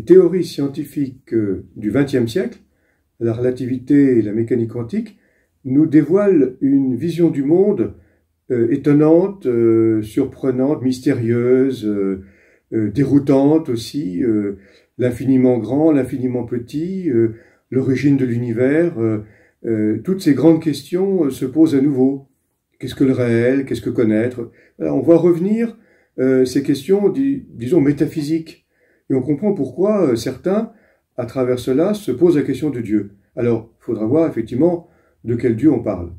théories scientifiques du XXe siècle, la relativité et la mécanique quantique, nous dévoilent une vision du monde étonnante, surprenante, mystérieuse, déroutante aussi, l'infiniment grand, l'infiniment petit, l'origine de l'univers. Toutes ces grandes questions se posent à nouveau. Qu'est-ce que le réel? Qu'est-ce que connaître? Voilà, on voit revenir ces questions, disons, métaphysiques. Et on comprend pourquoi certains, à travers cela, se posent la question de Dieu. Alors, il faudra voir effectivement de quel Dieu on parle.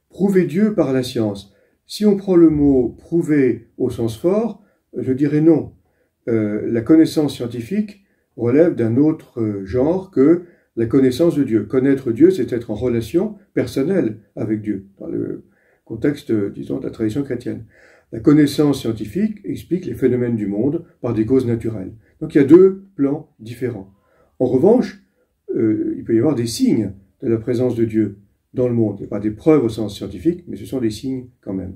Prouver Dieu par la science. Si on prend le mot « prouver » au sens fort, je dirais non. La connaissance scientifique relève d'un autre genre que la connaissance de Dieu. Connaître Dieu, c'est être en relation personnelle avec Dieu, dans le contexte, disons, de la tradition chrétienne. La connaissance scientifique explique les phénomènes du monde par des causes naturelles. Donc il y a deux plans différents. En revanche, il peut y avoir des signes de la présence de Dieu dans le monde. Il n'y a pas des preuves au sens scientifique, mais ce sont des signes quand même.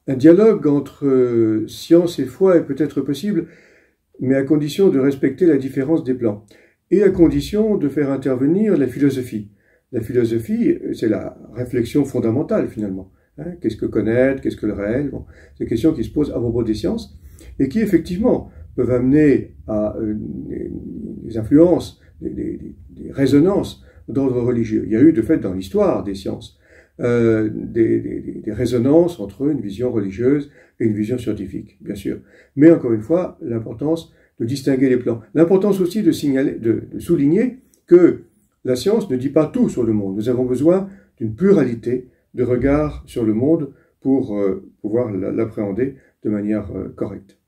Un dialogue entre science et foi est peut-être possible, mais à condition de respecter la différence des plans, et à condition de faire intervenir la philosophie. La philosophie, c'est la réflexion fondamentale finalement. Qu'est-ce que connaître? Qu'est-ce que le réel? Bon, c'est des questions qui se posent à propos des sciences, et qui effectivement peuvent amener à des influences, des résonances d'ordre religieux. Il y a eu de fait dans l'histoire des sciences des résonances entre une vision religieuse et une vision scientifique, bien sûr. Mais encore une fois, l'importance de distinguer les plans. L'importance aussi de souligner que la science ne dit pas tout sur le monde. Nous avons besoin d'une pluralité de regards sur le monde pour pouvoir l'appréhender de manière correcte.